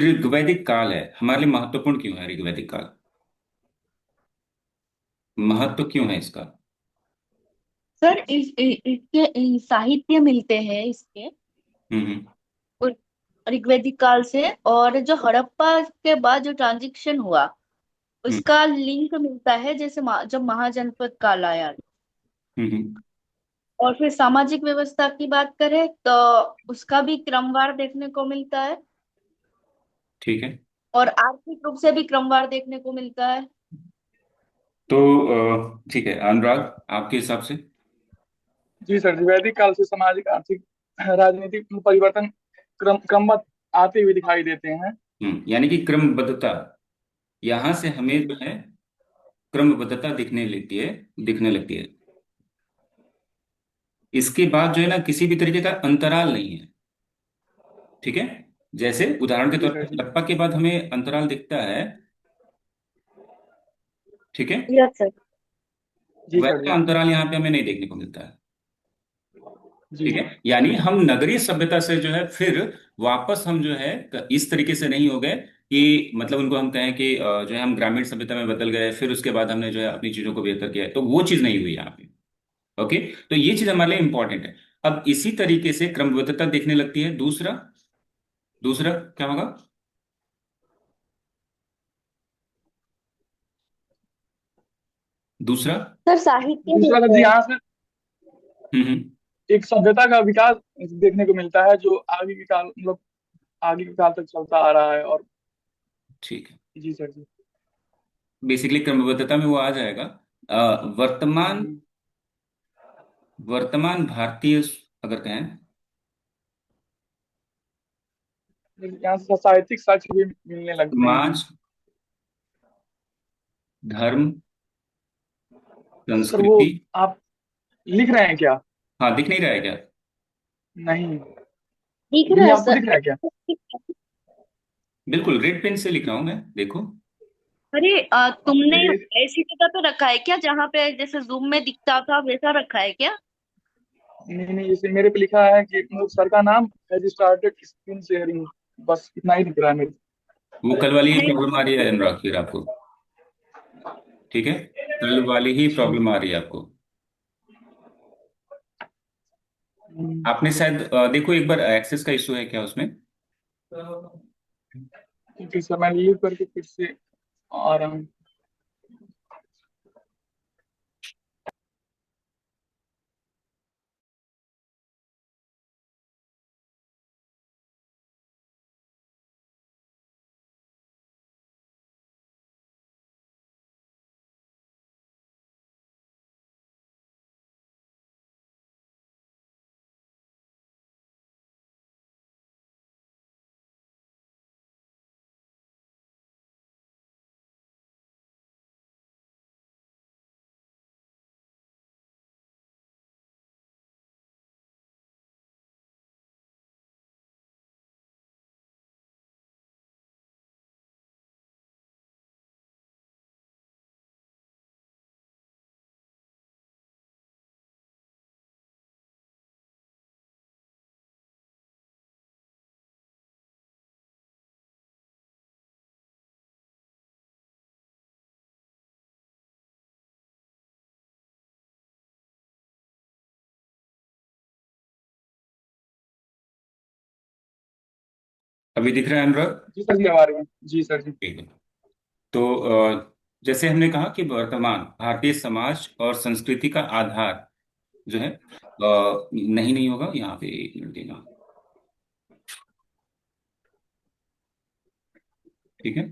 ऋग्वैदिक काल है हमारे लिए महत्वपूर्ण क्यों है ऋग्वैदिक काल? महत्व क्यों है इसका? सर इसके साहित्य मिलते हैं इसके हम्म। और ऋग्वैदिक काल से। और जो हड़प्पा के बाद जो ट्रांजिशन हुआ हम्म। उसका लिंक मिलता है, जैसे जब महाजनपद काल आया। हम्म। और फिर सामाजिक व्यवस्था की बात करें तो उसका भी क्रमवार देखने को मिलता है। ठीक है। और आर्थिक रूप से भी क्रमवार देखने को मिलता है। तो ठीक है अनुराग, आपके हिसाब से? जी सर, वैदिक काल से सामाजिक, आर्थिक, राजनीतिक परिवर्तन क्रमबद्ध आते हुए दिखाई देते हैं। यानी कि क्रमबद्धता, यहां से हमें जो है क्रमबद्धता दिखने लगती है। इसके बाद जो है ना किसी भी तरीके का अंतराल नहीं है। ठीक है। जैसे उदाहरण के जी तौर सर पर जी। हड़प्पा के बाद हमें अंतराल दिखता है। ठीक है। Yes sir. जी सर वैसा जी। अंतराल यहाँ पे हमें नहीं देखने को मिलता है। जी। ठीक है। यानी हम नगरीय सभ्यता से जो है फिर वापस हम जो है इस तरीके से नहीं हो गए कि मतलब उनको हम कहें कि जो है हम ग्रामीण सभ्यता में बदल गए, फिर उसके बाद हमने जो है अपनी चीजों को बेहतर किया है, तो वो चीज नहीं हुई यहाँ पे। ओके। तो ये चीज हमारे लिए इंपॉर्टेंट है। अब इसी तरीके से क्रमबद्धता देखने लगती है। दूसरा, दूसरा क्या होगा? दूसरा। सर साहित्य दूसरा सर मिलते जी, हैं। यहाँ से हम्म। एक सभ्यता का विकास देखने को मिलता है, जो आगे के काल, मतलब आगे के काल तक चलता आ रहा है। और ठीक है। जी सर जी। बेसिकली क्रमबद्धता में वो आ जाएगा। वर्तमान, हम्म, वर्तमान भारतीय अगर कहें, यहाँ से साहित्यिक साक्ष्य भी मिलने लगते हैं। समाज, धर्म, सर वो संस्कृति। आप लिख रहे हैं क्या? हाँ, दिख नहीं रहा है क्या? नहीं। दिख रहा जी, है आपको सर। दिख रहा है क्या? बिल्कुल रेड पेन से लिख रहा हूं मैं, देखो। अरे तुमने मेरे ऐसी जगह पे रखा है क्या जहाँ पे जैसे जूम में दिखता था वैसा रखा है क्या? नहीं नहीं, जैसे मेरे पे लिखा है कि मतलब सर का नाम हैज स्टार्टेड स्क्रीन शेयरिंग, बस इतना ही दिख रहा है मेरे। वो कल वाली ही नहीं प्रॉब्लम आ रही है अनुराग फिर आपको। ठीक है। कल वाली ही प्रॉब्लम आ रही है आपको। हम्म, आपने शायद देखो एक बार एक्सेस का इशू है क्या उसमें? ठीक है सर, मैं लीव करके फिर से आ रहा हूँ। अभी दिख रहा है अनुराग? जी सर जी, आ रही है। जी सर जी। ठीक है। तो जैसे हमने कहा कि वर्तमान भारतीय समाज और संस्कृति का आधार जो है नहीं नहीं होगा यहाँ पे, एक मिनट देना। ठीक है।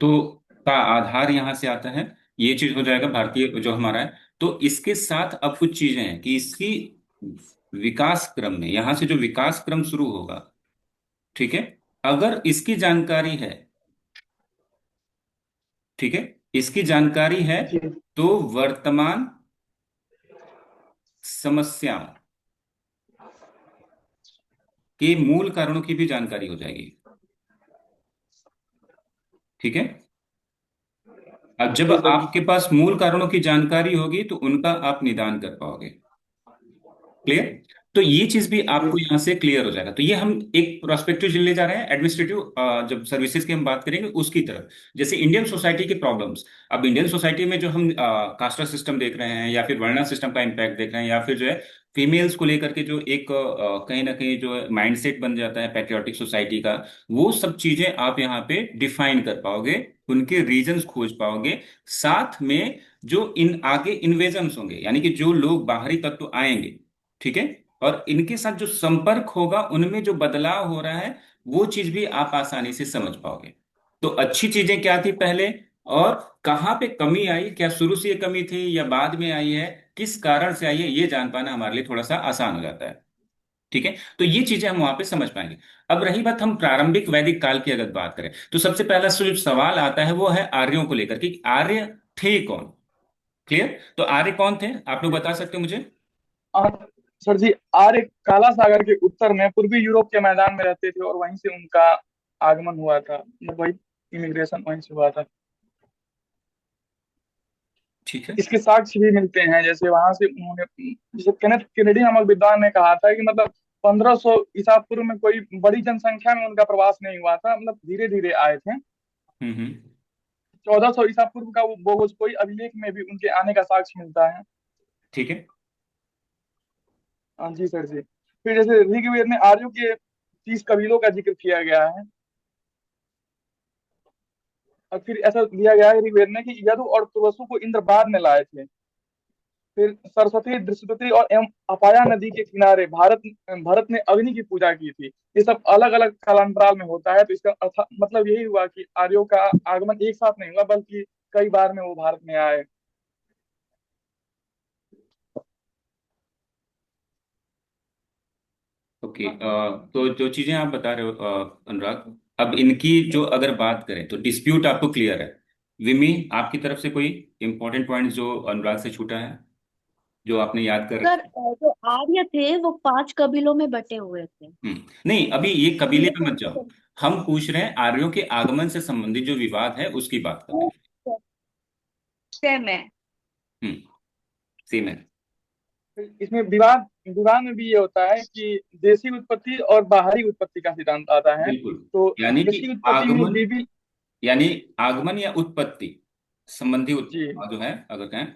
तो का आधार यहां से आता है, ये चीज हो जाएगा भारतीय जो हमारा है। तो इसके साथ अब कुछ चीजें हैं कि इसकी विकास क्रम में यहां से जो विकास क्रम शुरू होगा, ठीक है, अगर इसकी जानकारी है, ठीक है, इसकी जानकारी है, जी तो वर्तमान समस्याओं के मूल कारणों की भी जानकारी हो जाएगी। ठीक है। अब जब जी सर। आपके पास मूल कारणों की जानकारी होगी तो उनका आप निदान कर पाओगे। क्लियर? तो ये चीज भी जी आपको यहाँ से क्लियर हो जाएगा। तो ये हम एक प्रोस्पेक्टिव ले जा रहे हैं एडमिनिस्ट्रेटिव, जब सर्विसेज की हम बात करेंगे उसकी तरफ। जैसे इंडियन सोसाइटी के प्रॉब्लम्स, अब इंडियन सोसाइटी में जो हम कास्टा सिस्टम देख रहे हैं, या फिर वर्णा सिस्टम का इम्पैक्ट देख रहे हैं, या फिर जो है फीमेल्स को लेकर के जो एक कहीं ना कहीं जो माइंडसेट बन जाता है पैट्रियोटिक सोसाइटी का, वो सब चीजें आप यहाँ पे डिफाइन कर पाओगे, उनके रीजंस खोज पाओगे। साथ में जो इन आगे इन्वेजन्स होंगे, यानी कि जो लोग बाहरी तत्व आएंगे, ठीक है, और इनके साथ जो संपर्क होगा उनमें जो बदलाव हो रहा है, वो चीज भी आप आसानी से समझ पाओगे। तो अच्छी चीजें क्या थी पहले, और कहाँ पे कमी आई, क्या शुरू से ये कमी थी या बाद में आई है, किस कारण से आई है, ये जान पाना हमारे लिए थोड़ा सा आसान हो जाता है। ठीक है, तो ये चीजें हम वहां पे समझ पाएंगे। अब रही बात हम प्रारंभिक वैदिक काल की अगर बात करें, तो सबसे पहला जो सवाल आता है वो है आर्यों को लेकर कि आर्य थे कौन। क्लियर? तो आर्य कौन थे, आप लोग बता सकते हो मुझे? आ, सर जी, आर्य काला सागर के उत्तर में पूर्वी यूरोप के मैदान में रहते थे और वहीं से उनका आगमन हुआ था, मतलब वही इमिग्रेशन वहीं से हुआ था। ठीक है। इसके साक्ष्य भी मिलते हैं, जैसे वहां से उन्होंने, जैसे केनेथ केनेडी नामक विद्वान ने कहा था कि मतलब 1500 ईसा पूर्व में कोई बड़ी जनसंख्या में उनका प्रवास नहीं हुआ था, मतलब धीरे धीरे आए थे। हम्म। 1400 ईसा पूर्व का वो बोगोस्कोई अभिलेख में भी उनके आने का साक्ष्य मिलता है। ठीक है। हाँ जी सर जी। फिर जैसे ऋग्वेद में आर्यों के 30 कबीलों का जिक्र किया गया है। और फिर ऐसा दिया गया है ऋग्वेद में कि यदु और तुर्वसु को इंद्र बाद में लाए थे। फिर सरस्वती, बृहस्पति और एवं अपाया नदी के किनारे भारत भरत ने अग्नि की पूजा की थी। ये सब अलग अलग कालांतराल में होता है, तो इसका मतलब यही हुआ कि आर्यों का आगमन एक साथ नहीं हुआ, बल्कि कई बार में वो भारत में आए। ओके, तो जो चीजें आप बता रहे हो अनुराग, अब इनकी जो अगर बात करें तो डिस्प्यूट आपको क्लियर है। विमी, आपकी तरफ से कोई इंपॉर्टेंट पॉइंट जो अनुराग से छूटा है, जो आपने याद कर सर रखे? जो आर्य थे वो 5 कबीलों में बटे हुए थे। नहीं, अभी ये कबीले ये पे मत जाओ। हम पूछ रहे हैं आर्यों के आगमन से संबंधित जो विवाद है उसकी बात कर रहे हैं। में हम्म। सेम है। फिर इसमें विवाद विवाद में भी ये होता है कि देशी उत्पत्ति और बाहरी उत्पत्ति का सिद्धांत आता है। बिल्कुल। तो यानी कि देशी उत्पत्ति में आगमन, बीबी। यानी आगमन या उत्पत्ति संबंधी जी, जो है अगर कहें,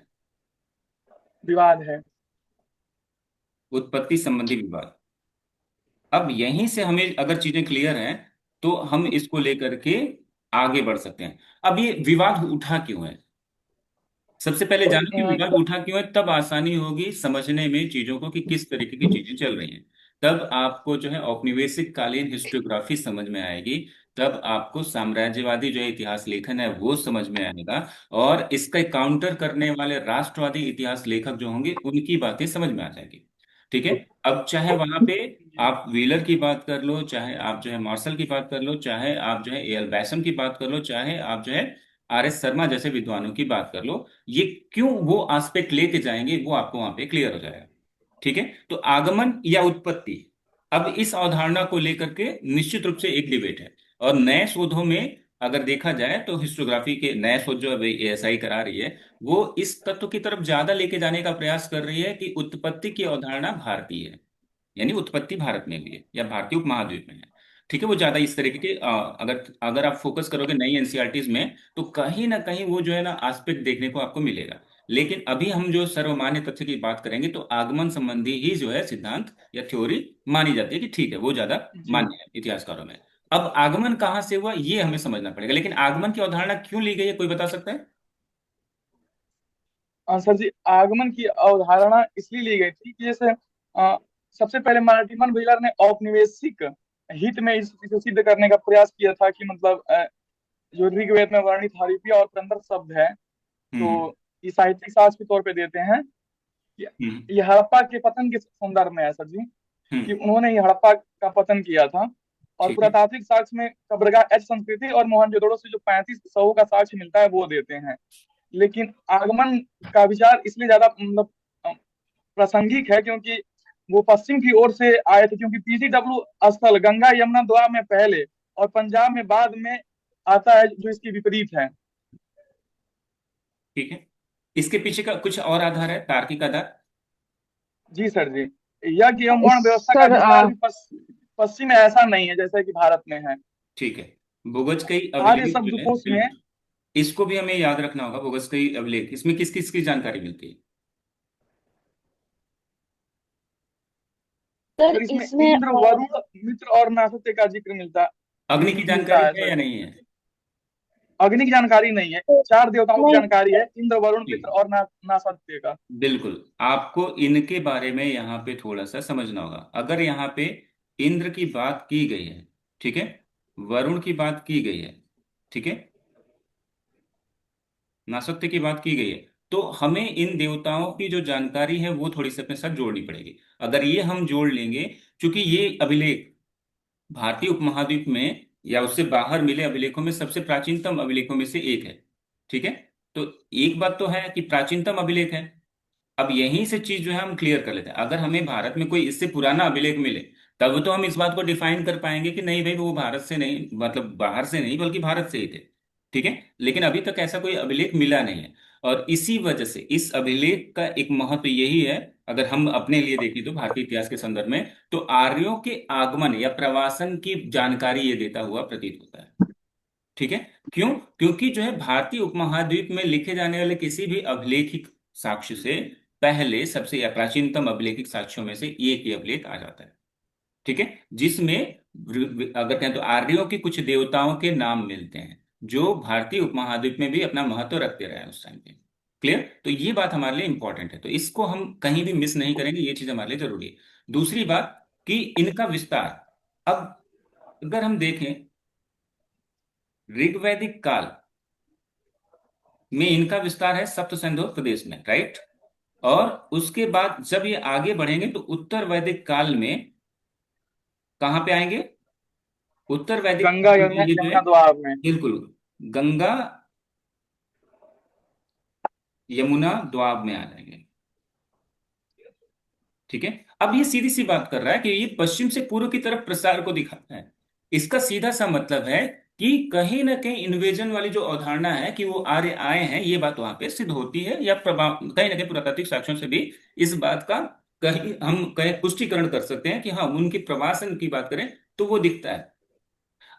विवाद है। उत्पत्ति संबंधी विवाद। अब यहीं से हमें अगर चीजें क्लियर हैं तो हम इसको लेकर के आगे बढ़ सकते हैं। अब ये विवाद उठा क्यों है, सबसे पहले जानो कि विवाद सर उठा क्यों है, तब आसानी होगी समझने में चीजों को कि किस तरीके की चीजें चल रही हैं। तब आपको जो है औपनिवेशिक कालीन हिस्टोग्राफी समझ में आएगी। तब आपको साम्राज्यवादी जो इतिहास लेखन है वो समझ में आएगा। और इसका काउंटर करने वाले राष्ट्रवादी इतिहास लेखक जो होंगे उनकी बातें समझ में आ जाएगी। ठीक है। अब चाहे वहां पे आप व्हीलर की बात कर लो, चाहे आप जो है मार्शल की बात कर लो, चाहे आप जो है एल बैसम की बात कर लो, चाहे आप जो है आर एस शर्मा जैसे विद्वानों की बात कर लो, ये क्यों वो एस्पेक्ट लेके जाएंगे वो आपको वहां पे क्लियर हो जाएगा। ठीक है। तो आगमन या उत्पत्ति, अब इस अवधारणा को लेकर के निश्चित रूप से एक डिबेट है। और नए शोधों में अगर देखा जाए तो हिस्टोग्राफी के नए शोध जो अभी एएसआई करा रही है, वो इस तत्व की तरफ ज्यादा लेके जाने का प्रयास कर रही है कि उत्पत्ति की अवधारणा भारतीय है, यानी उत्पत्ति भारत में भी है या भारतीय उपमहाद्वीप में है। ठीक है, वो ज्यादा इस तरीके के अगर अगर आप फोकस करोगे नई एनसीईआरटीज में तो कहीं ना कहीं वो जो है ना एस्पेक्ट देखने को आपको मिलेगा। लेकिन अभी हम जो सर्वमान्य तथ्य की बात करेंगे तो आगमन संबंधी ही जो है सिद्धांत या थ्योरी मानी जाती है कि ठीक है वो ज्यादा जी। मान्य है इतिहासकारों में। अब आगमन कहाँ से हुआ ये हमें समझना पड़ेगा, लेकिन आगमन की अवधारणा क्यों ली गई है, कोई बता सकता है? सर जी, आगमन की अवधारणा इसलिए ली गई थी कि जैसे सबसे पहले मार्टिमन व्हीलर ने औपनिवेशिक हित में इसे सिद्ध करने का प्रयास किया था कि मतलब जो ऋग्वेद में वर्णित हरिप्रिया और क्रंदर शब्द है, हम्म। तो ये साहित्यिक साक्ष्य के तौर पे देते हैं कि हम्म। ये हड़प्पा के पतन के संदर्भ में है सर जी, कि हम्म। उन्होंने ये हड़प्पा का पतन किया था। और ठीक है। पुरातात्विक साक्ष्य में कब्रगाह एच संस्कृति और मोहनजोदड़ो से जो 35 का साक्ष्य मिलता है वो देते हैं। लेकिन आगमन का विचार इसलिए ज्यादा मतलब प्रासंगिक है क्योंकि वो पश्चिम की ओर से आए थे, क्योंकि पीजीडब्ल्यू स्थल गंगा यमुना दोआ में पहले और पंजाब में बाद में आता है, जो इसके विपरीत है। ठीक है, इसके पीछे का कुछ और आधार है, तार्किक आधार? जी सर जी। यज्ञ एवं वर्ण व्यवस्था का सर विस्तार भी पश्चिम में ऐसा नहीं है जैसे कि भारत में है। ठीक है। बोगस कई आर्य अभिलेख जो है, शब्दकोश में बिल्कुल, इसको भी हमें याद रखना होगा। बोगस कई अभिलेख, इसमें किस किस की जानकारी मिलती है? सर सर इसमें इसमें इंद्र, वरुण, मित्र और नासत्य का जिक्र अग्नि की मिलता जानकारी है है सर। या नहीं है? अग्नि की जानकारी नहीं है, 4 देवताओं की नहीं, जानकारी है, इंद्र, वरुण, ठीक मित्र है, और नासत्य का। बिल्कुल। आपको इनके बारे में यहाँ पे थोड़ा सा समझना होगा। अगर यहाँ पे इंद्र की बात की गई है, ठीक है, वरुण की बात की गई है, ठीक है, नासत्य की बात की गई है, तो हमें इन देवताओं की जो जानकारी है वो थोड़ी सी अपने साथ जोड़नी पड़ेगी। अगर ये हम जोड़ लेंगे, क्योंकि ये अभिलेख भारतीय उपमहाद्वीप में या उससे बाहर मिले अभिलेखों में सबसे प्राचीनतम अभिलेखों में से एक है, ठीक है। तो एक बात तो है कि प्राचीनतम अभिलेख है। अब यहीं से चीज जो है हम क्लियर कर लेते हैं। अगर हमें भारत में कोई इससे पुराना अभिलेख मिले, तब तो हम इस बात को डिफाइन कर पाएंगे कि नहीं भाई, वो भारत से नहीं, मतलब बाहर से नहीं बल्कि भारत से ही थे, ठीक है। लेकिन अभी तक ऐसा कोई अभिलेख मिला नहीं है, और इसी वजह से इस अभिलेख का एक महत्व यही है। अगर हम अपने लिए देखें तो भारतीय इतिहास के संदर्भ में, तो आर्यों के आगमन या प्रवासन की जानकारी ये देता हुआ प्रतीत होता है, ठीक है। क्यों? क्योंकि जो है भारतीय उपमहाद्वीप में लिखे जाने वाले किसी भी अभिलेखिक साक्ष्य से पहले सबसे या प्राचीनतम अभिलेखिक साक्ष्यों में से एक ही अभिलेख आ जाता है, ठीक है, जिसमें अगर कहें तो आर्यों के कुछ देवताओं के नाम मिलते हैं जो भारतीय उपमहाद्वीप में भी अपना महत्व रखते रहे उस टाइम पे। क्लियर? तो ये बात हमारे लिए इंपॉर्टेंट है, तो इसको हम कहीं भी मिस नहीं करेंगे, ये चीज हमारे लिए जरूरी है। दूसरी बात कि इनका विस्तार, अब अगर हम देखें ऋग्वैदिक काल में इनका विस्तार है सप्त सिंधु प्रदेश में, राइट। और उसके बाद जब ये आगे बढ़ेंगे तो उत्तर वैदिक काल में कहां पे आएंगे? उत्तर वैदिक गंगा, काल में यमुना, ये जो है, यमुना द्वार में। बिल्कुल, गंगा यमुना द्वाब में आ जाएंगे, ठीक है। अब ये सीधी सी बात कर रहा है कि ये पश्चिम से पूर्व की तरफ प्रसार को दिखाता है। इसका सीधा सा मतलब है कि कहीं ना कहीं इन्वेजन वाली जो अवधारणा है कि वो आर्य आए हैं, ये बात वहां पे सिद्ध होती है, या प्रभाव कहीं ना कहीं पुरातात्विक साक्ष्यों से भी इस बात का कहीं हम कहीं पुष्टिकरण कर सकते हैं कि हाँ, उनकी प्रवासन की बात करें तो वो दिखता है।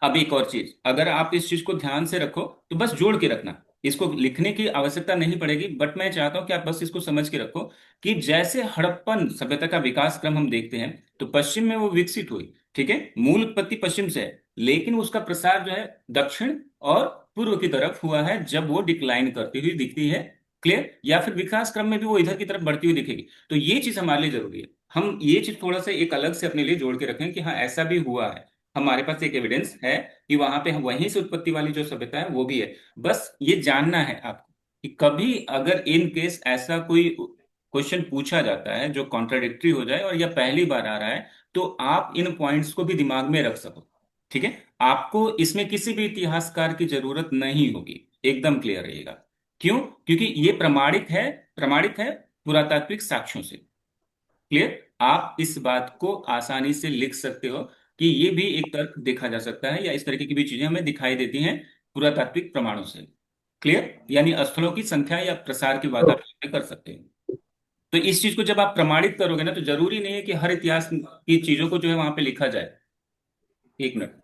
अब एक और चीज, अगर आप इस चीज को ध्यान से रखो तो बस जोड़ के रखना, इसको लिखने की आवश्यकता नहीं पड़ेगी, बट मैं चाहता हूं कि आप बस इसको समझ के रखो कि जैसे हड़प्पन सभ्यता का विकास क्रम हम देखते हैं, तो पश्चिम में वो विकसित हुई, ठीक है, मूल उत्पत्ति पश्चिम से है, लेकिन उसका प्रसार जो है दक्षिण और पूर्व की तरफ हुआ है, जब वो डिक्लाइन करती हुई दिखती है। क्लियर? या फिर विकास क्रम में भी वो इधर की तरफ बढ़ती हुई दिखेगी। तो ये चीज हमारे लिए जरूरी है, हम ये चीज थोड़ा सा एक अलग से अपने लिए जोड़ के रखें कि हाँ, ऐसा भी हुआ है। हमारे पास एक एविडेंस है कि वहां पे हम वहीं से उत्पत्ति वाली जो सभ्यता है वो भी है। बस ये जानना है आपको कि कभी अगर इन केस ऐसा कोई क्वेश्चन पूछा जाता है जो कॉन्ट्राडिक्टरी हो जाए और या पहली बार आ रहा है, तो आप इन पॉइंट्स को भी दिमाग में रख सको, ठीक है। आपको इसमें किसी भी इतिहासकार की जरूरत नहीं होगी, एकदम क्लियर रहेगा। क्यों? क्योंकि ये प्रमाणित है पुरातात्विक साक्ष्यों से। क्लियर? आप इस बात को आसानी से लिख सकते हो कि ये भी एक तर्क देखा जा सकता है, या इस तरीके की भी चीजें हमें दिखाई देती हैं पुरातात्विक प्रमाणों से। क्लियर? यानी स्थलों की संख्या या प्रसार की बात आप यहाँ पे कर सकते हैं। तो इस चीज को जब आप प्रमाणित करोगे ना, तो जरूरी नहीं है कि हर इतिहास की चीजों को जो है वहां पे लिखा जाए। एक मिनट।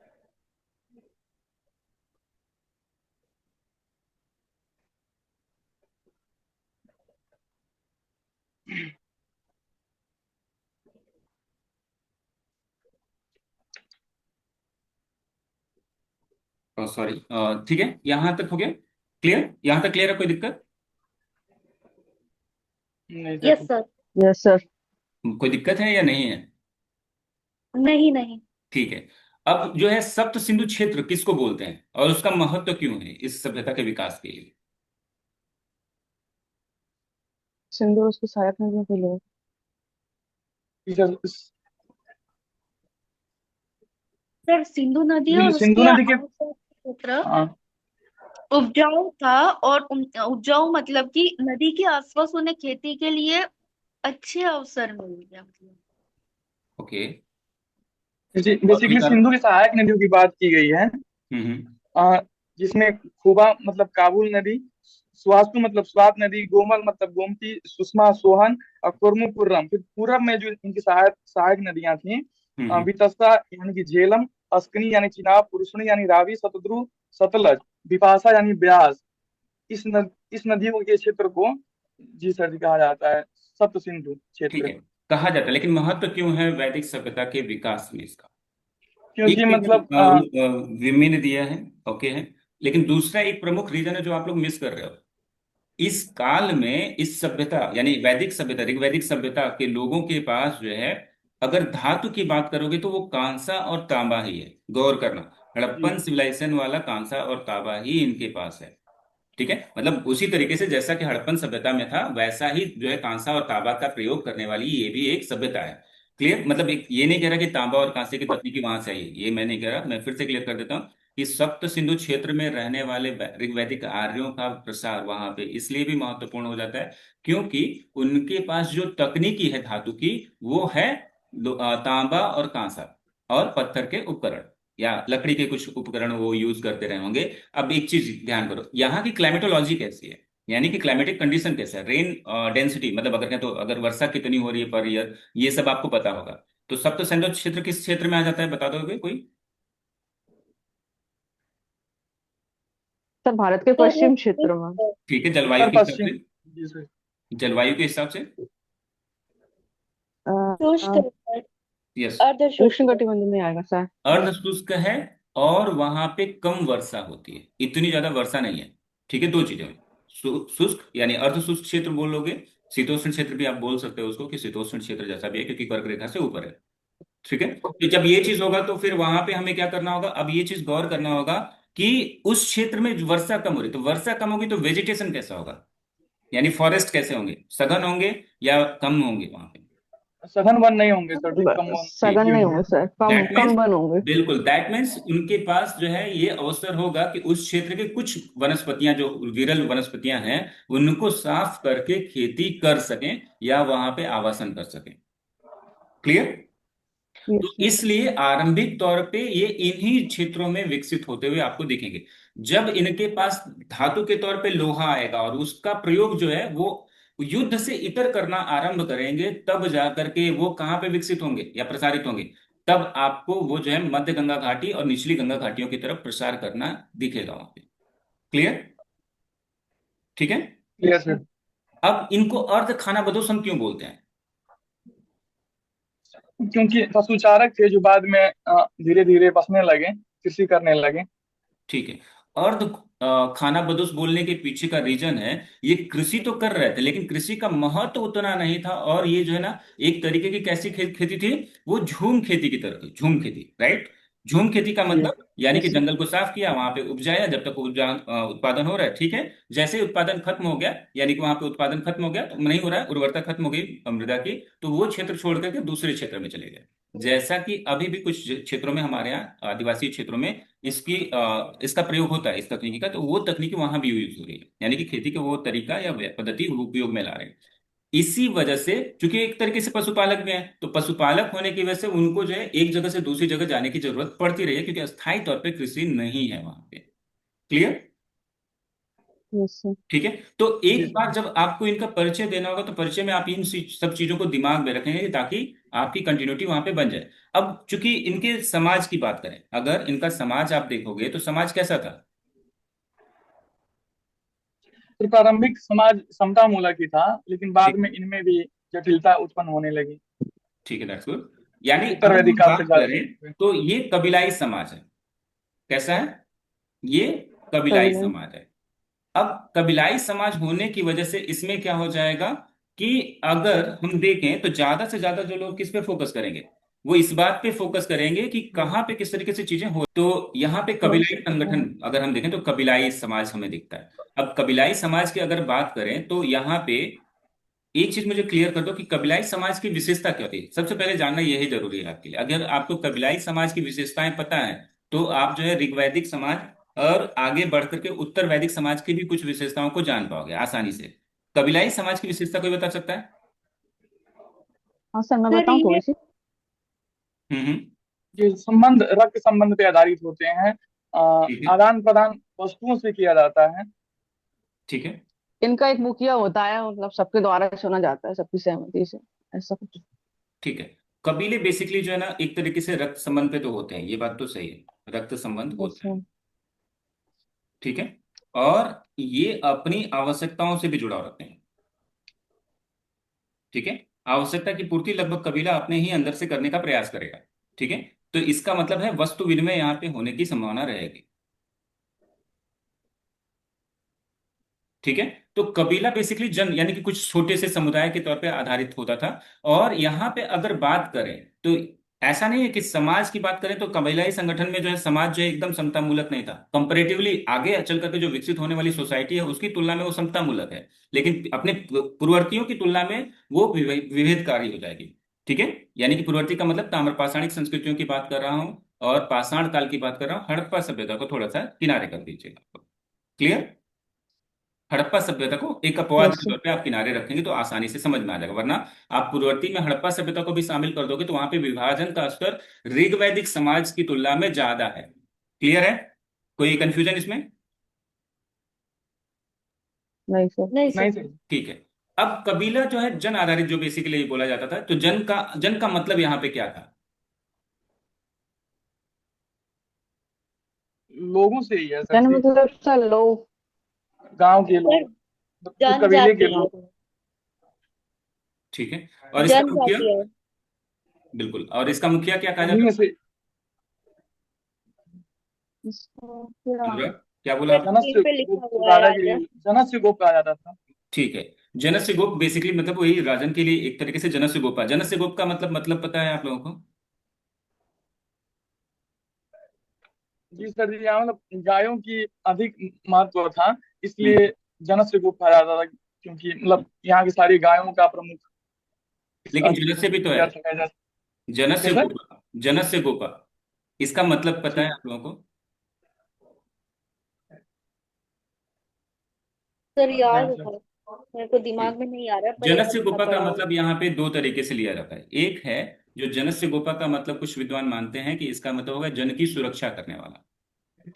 सॉरी, ठीक है, यहां तक हो गया? क्लियर? यहां तक क्लियर है? कोई दिक्कत? नहीं yes sir. Sir. Yes sir. कोई दिक्कत है या नहीं है? नहीं नहीं। ठीक है। अब जो है सप्त सिंधु क्षेत्र किसको बोलते हैं और उसका महत्व क्यों है इस सभ्यता के विकास के लिए? सिंधु उसकी सहायक नदियों के लिए। सर सिंधु नदी और सिंधु उसके नदी के, आसपास का क्षेत्र हाँ, उपजाऊ था, और उपजाऊ मतलब कि नदी के आसपास उन्हें खेती के लिए अच्छे अवसर मिल गया मतलब। ओके। और बेसिकली विकास। सिंधु की सहायक नदियों की बात की गई है। हम्म। आ, जिसमें खूबा मतलब काबुल नदी, स्वास्तु मतलब स्वात नदी, गोमल मतलब गोमती, सुषमा सोहन और कुर्मु कुर्रम। फिर पूरब में जो इनकी सहायक सहायक नदियां थी, हम्म। वितस्ता यानी कि झेलम, अस्कनी यानी चिनाब, पुरुषनी यानी रावी, शतद्रु सतलज, बिपाशा यानी ब्यास। इस नदियों के क्षेत्र को, जी सर जी, कहा जाता है सप्त सिंधु ठीक क्षेत्र। है, कहा जाता है, लेकिन महत्व क्यों है वैदिक सभ्यता के विकास में इसका? एक क्योंकि रीजन मतलब विमेन दिया है, ओके है, लेकिन दूसरा एक प्रमुख रीजन है जो आप लोग मिस कर रहे हो। इस काल में इस सभ्यता यानी वैदिक सभ्यता, ऋग्वैदिक सभ्यता के लोगों के पास जो है, अगर धातु की बात करोगे तो वो कांसा और तांबा ही है। गौर करना, जी हड़प्पन सिविलाइजेशन वाला कांसा और तांबा ही इनके पास है। ठीक है, मतलब उसी तरीके से जैसा कि हड़प्पन सभ्यता में था, वैसा ही जो है कांसा और तांबा का प्रयोग करने वाली ये भी एक सभ्यता है। क्लियर? मतलब एक ये नहीं कह रहा कि तांबा और कांसे की तकनीकी वहां से आई है, ये मैं नहीं कह रहा। मैं फिर से क्लियर कर देता हूँ कि सप्त सिंधु क्षेत्र में रहने वाले ऋग्वैदिक आर्यों का प्रसार वहां पे इसलिए भी महत्वपूर्ण हो जाता है क्योंकि उनके पास जो तकनीकी है धातु की, वो है तांबा और कांसा और पत्थर के उपकरण या लकड़ी के कुछ उपकरण वो यूज करते रहे होंगे। अब एक चीज ध्यान करो, यहाँ की क्लाइमेटोलॉजी कैसी है, यानी कि क्लाइमेटिक कंडीशन कैसा है, रेन डेंसिटी, मतलब अगर कहें तो अगर वर्षा कितनी हो रही है पर ईयर, ये सब आपको पता होगा। तो सप्त सिंधु क्षेत्र किस क्षेत्र में आ जाता है, बता दोगे कोई? सर भारत के पश्चिम क्षेत्र में। ठीक है, जलवायु उत्तर के हिसाब पश्चिम। से? जी सर। जलवायु के हिसाब से? अ, शुष्क अ, है, यस, अर्धशुष्क है। उष्णकटिबंध में आएगा सर। अर्ध शुष्क है और वहां पे कम वर्षा होती है, इतनी ज्यादा वर्षा नहीं है। ठीक है, दो चीजें हुई, शुष्क यानी अर्ध शुष्क क्षेत्र बोलोगे, शीतोष्ण क्षेत्र भी आप बोल सकते हो उसको कि शीतोष्ण क्षेत्र जैसा भी है क्योंकि कर्क रेखा से ऊपर है। ठीक है, तो जब ये चीज होगा तो फिर वहां पे हमें क्या करना होगा, अब ये चीज गौर करना होगा कि उस क्षेत्र में वर्षा कम हो रही, तो वर्षा कम होगी तो वेजिटेशन कैसा होगा, यानी फॉरेस्ट कैसे होंगे, सघन होंगे या कम होंगे वहां पे? सघन वन नहीं होंगे सर जी, कम वन ठीक, सघन ही नहीं होंगे। होंगे sir, come that means, come one होंगे। बिल्कुल दैट मीन्स उनके पास जो है ये अवसर होगा कि उस क्षेत्र के कुछ वनस्पतियां जो विरल वनस्पतियां हैं उनको साफ करके खेती कर सकें या वहां पे आवासन कर सकें। क्लियर? तो यस सर। इसलिए आरंभिक तौर पे ये इन्हीं क्षेत्रों में विकसित होते हुए आपको दिखेंगे। जब इनके पास धातु के तौर पे लोहा आएगा और उसका प्रयोग जो है वो युद्ध से इतर करना आरंभ करेंगे, तब जाकर के वो कहाँ पे विकसित होंगे या प्रसारित होंगे, तब आपको वो जो है मध्य गंगा घाटी और निचली गंगा घाटियों की तरफ प्रसार करना दिखेगा वहां पे। क्लियर? ठीक है। Yes sir. अब इनको अर्ध खाना बदोश हम क्यों बोलते हैं? क्योंकि पशुचारक थे जो बाद में धीरे धीरे बसने लगे, कृषि करने लगे। ठीक है, अर्ध खाना बदोश बोलने के पीछे का रीजन है, ये कृषि तो कर रहे थे लेकिन कृषि का महत्व उतना नहीं था, और ये जो है ना एक तरीके की कैसी खेती थी, वो झूम खेती की तरह थी, झूम खेती, राइट? झूम खेती का जी। मतलब यानी कि यस सर। जंगल को साफ किया, वहां पे उपजाया, जब तक उत्पादन हो रहा है, ठीक है। जैसे ही उत्पादन खत्म हो गया, यानी कि वहां पे उत्पादन खत्म हो गया तो नहीं हो रहा है, उर्वरता खत्म हो गई मृदा की, तो वो क्षेत्र छोड़ करके दूसरे क्षेत्र में चले गए। जैसा कि अभी भी कुछ क्षेत्रों में हमारे यहाँ आदिवासी क्षेत्रों में इसका प्रयोग होता है, इस तकनीकी का, तो वो तकनीकी वहां भी यूज हो रही है, यानी कि खेती का वो तरीका या पद्धति वो उपयोग में ला रहे हैं। इसी वजह से, चूंकि एक तरीके से पशुपालक भी हैं, तो पशुपालक होने की वजह से उनको जो है एक जगह से दूसरी जगह जाने की जरूरत पड़ती रही है क्योंकि अस्थायी तौर पे कृषि नहीं है वहां पे। क्लियर? Yes sir. ठीक है, तो जी एक बार सर। जब आपको इनका परिचय देना होगा तो परिचय में आप इन सब चीजों को दिमाग में रखेंगे ताकि आपकी कंटिन्यूटी वहां पे बन जाए। अब चूंकि इनके समाज की बात करें, अगर इनका समाज आप देखोगे तो समाज कैसा था? तो प्रारंभिक समाज समता मूलक ही था, लेकिन बाद ठीक, में इनमें भी जटिलता उत्पन्न होने लगी। ठीक है, दैट्स गुड। यानी उत्तर अगर वैदिक हम काल से बात ज्यादा करें हुए। तो ये कबीलाई समाज है। कैसा है ये? कबीलाई कभी नहीं। समाज है। अब कबीलाई समाज होने की वजह से इसमें क्या हो जाएगा कि अगर हम देखें तो ज्यादा से ज्यादा जो लोग किस पे फोकस करेंगे, वो इस बात पे फोकस करेंगे कि कहाँ पे किस तरीके से चीजें हो, तो यहाँ पे बस। कबीलाई संगठन अगर हम देखें तो कबीलाई समाज हमें दिखता है। अब कबीलाई समाज की अगर बात करें तो यहाँ पे एक चीज मुझे क्लियर कर दो कि कबीलाई समाज की विशेषता क्या थी, सबसे पहले जानना यही जरूरी है आपके लिए। अगर आपको कबीलाई समाज की विशेषताएं पता है तो आप जो है ऋग्वैदिक समाज और आगे बढ़ करके उत्तर वैदिक समाज की भी कुछ विशेषताओं को जान पाओगे आसानी से। कबीलाई समाज की विशेषता कोई बता सकता है? हाँ सर, मैं सर बताऊँ ये थोड़ी सी। हम्म। ये संबंध रक्त संबंध पे आधारित होते हैं। ठीक है, आदान प्रदान वस्तुओं से किया जाता है। ठीक है, इनका एक मुखिया होता है, मतलब सबके द्वारा चुना जाता है, सबकी सहमति से, ऐसा कुछ। ठीक है। कबीले बेसिकली जो है ना एक तरीके से रक्त संबंध पे तो होते हैं, ये बात तो सही है, रक्त संबंध होता है। जैसे। ठीक है। और ये अपनी आवश्यकताओं से भी जुड़ाव रखते हैं। ठीक है। आवश्यकता की पूर्ति लगभग कबीला अपने ही अंदर से करने का प्रयास करेगा। ठीक है। तो इसका मतलब है वस्तु विनिमय यहाँ पे होने की संभावना रहेगी। ठीक है। तो कबीला बेसिकली जन यानी कि कुछ छोटे से समुदाय के तौर पे आधारित होता था। और यहाँ पे अगर बात करें तो ऐसा नहीं है कि समाज की बात करें तो कबीलाई संगठन में जो है समाज जो है एकदम समतामूलक नहीं था। कंपैरेटिवली आगे चल करके जो विकसित होने वाली सोसाइटी है उसकी तुलना में वो समतामूलक है। लेकिन अपने पूर्ववर्तियों की तुलना में वो विभेदकारी हो जाएगी। ठीक है। यानी कि पूर्ववर्ती का मतलब ताम्रपाषाणिक संस्कृतियों की बात कर रहा हूँ और पाषाण काल की बात कर रहा हूँ। हड़प्पा सभ्यता को थोड़ा सा किनारे कर दीजिएगा। क्लियर। हड़प्पा सभ्यता को एक अपवाद यस के सर। तौर पे आप किनारे रखेंगे तो आसानी से समझ में आ जाएगा, वरना आप पूर्ववर्ती में हड़प्पा सभ्यता को भी शामिल कर दोगे तो वहां पे विभाजन का स्तर ऋग्वैदिक समाज की तुलना में ज्यादा है। क्लियर है। कोई कंफ्यूजन इसमें। नहीं सर। नहीं नहीं सर। सही। ठीक है। अब कबीला जो है जन आधारित जो बेसिकली बोला जाता था, तो जन का मतलब यहाँ पे क्या था। लोगों से ही है सर जन जी। मतलब सर लोग। गांव के सर लोग, उस कबीले के जनजाति है। लोग। ठीक है। और इसका मुखिया। जनजाति है। बिल्कुल। और इसका मुखिया क्या कहा उन्हीं जाता में था। से इसको क्या। अनुराग, क्या बोला सर आप। यहीं जनस्य पे लिखा गुप्त हुआ है राजा के राजा। जनस्य गुप्त कहा जाता था। ठीक है। जनस्य गोप बेसिकली मतलब वही राजन के लिए एक तरीके से जनस्य गोपा। जनस्य गोप का मतलब पता है आप लोगों को। जी सर जी, यहाँ मतलब गायों की अधिक महत्व था, हम्म। इसलिए जनस्य गुप्त कहा जाता था, क्योंकि मतलब यहाँ की सारी गायों का प्रमुख इस लेकिन अर्थ जनस्य भी तो ये है। अर्थ कहा जा सकता जनस्य है सर। गोपा। जनस्य गोपा इसका मतलब पता है ठीक। आप लोगों को। सर याद नहीं सर। है, मेरे को ठीक। दिमाग में नहीं आ रहा पर एक जनस्य अच्छा गोपा का पढ़ा हुआ। मतलब यहाँ पे दो तरीके से लिया जाता है। एक है जो जनस्य गोपा का मतलब कुछ विद्वान मानते हैं कि इसका मतलब होगा जन की सुरक्षा करने वाला।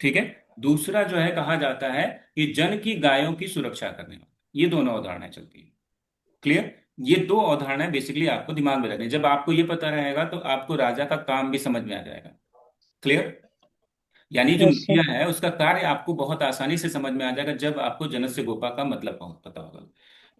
ठीक है। दूसरा जो है कहा जाता है कि जन की गायों की सुरक्षा करने वाला। ये दोनों अवधारणाएं चलती हैं। क्लियर। ये दो अवधारणाएं बेसिकली आपको दिमाग में रखनी है। जब आपको ये पता रहेगा तो आपको राजा का काम भी समझ में आ जाएगा। क्लियर। यानी जो यस सर। मुखिया है उसका कार्य आपको बहुत आसानी से समझ में आ जाएगा जब आपको जनस्य गोपा का मतलब पता होगा।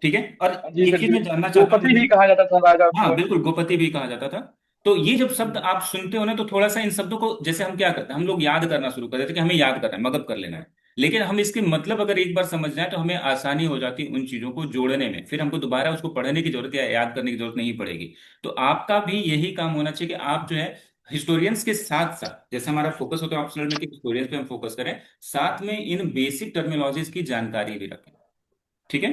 ठीक है। और जी एक सर चीज जी, मैं जानना चाहता हूँ गोपति इसमें। ही कहा जाता था राजा हाँ को। बिल्कुल, गोपति भी कहा जाता था। तो ये जब शब्द आप सुनते हो ना तो थोड़ा सा इन शब्दों को जैसे हम क्या करते हैं, हम लोग याद करना शुरू कर देते हैं कि हमें याद करना है, मगअप कर लेना है। लेकिन हम इसके मतलब अगर एक बार समझ जाए तो हमें आसानी हो जाती है उन चीजों को जोड़ने में, फिर हमको दोबारा उसको पढ़ने की जरूरत या याद करने की जरूरत नहीं पड़ेगी। तो आपका भी यही काम होना चाहिए कि आप जो है हिस्टोरियंस के साथ साथ, जैसे हमारा फोकस होता है ऑप्शनल में कि हिस्टोरियंस पे हम फोकस करें, साथ में इन बेसिक टर्मिनोलॉजीज की जानकारी भी रखें। ठीक है।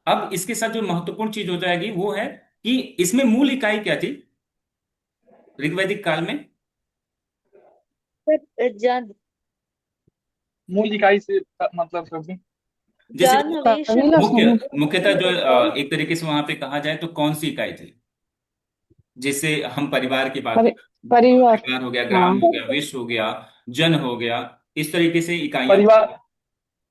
अब इसके साथ जो महत्वपूर्ण चीज हो जाएगी वो है कि इसमें मूल इकाई क्या थी ऋग्वैदिक काल में। सर जन मूल इकाई से मतलब सर जी। जैसे जानवेश कबीला समूह। मुख्यतः जो एक तरीके से वहां पे कहा जाए तो कौन सी इकाई थी। जैसे हम परिवार की बात परि, करें, परिवार। परिवार हो गया, ग्राम हाँ। हो गया, विश्व हो गया, जन हो गया, इस तरीके से इकाइयां। परिवार।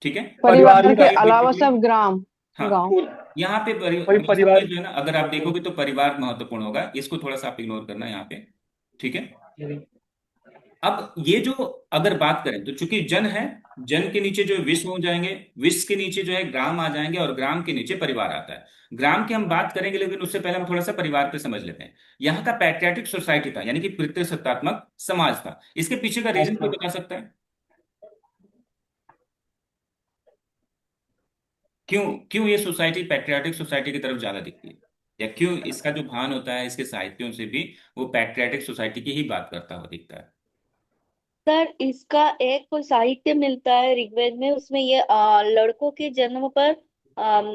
ठीक है। परिवार परिवार ही के था। अलावा बेसिकली सब ग्राम। हाँ, गांव। यहाँ पे वही वास्तव में परिवार। जो है ना अगर आप देखोगे तो परिवार महत्वपूर्ण होगा, इसको थोड़ा सा आप इग्नोर करना यहाँ पे। ठीक है। अब ये जो अगर बात करें तो चूंकि जन है, जन के नीचे जो विश्व हो जाएंगे, विश्व के नीचे जो है ग्राम आ जाएंगे और ग्राम के नीचे परिवार आता है। ग्राम की हम बात करेंगे लेकिन उससे पहले हम थोड़ा सा परिवार पे समझ लेते हैं। यहाँ का पैट्रियाटिक सोसाइटी था यानी कि पितृसत्तात्मक समाज था। इसके पीछे का रीजन कोई बता सकता है क्यों क्यों ये सोसाइटी पैट्रियाटिक सोसाइटी की तरफ ज्यादा दिखती है, या क्यों इसका जो भान होता है इसके साहित्यों से भी वो पैट्रियाटिक सोसाइटी की ही बात करता हुआ दिखता है। सर इसका एक कोई साहित्य मिलता है ऋग्वेद में, उसमें ये लड़कों के जन्म पर अम,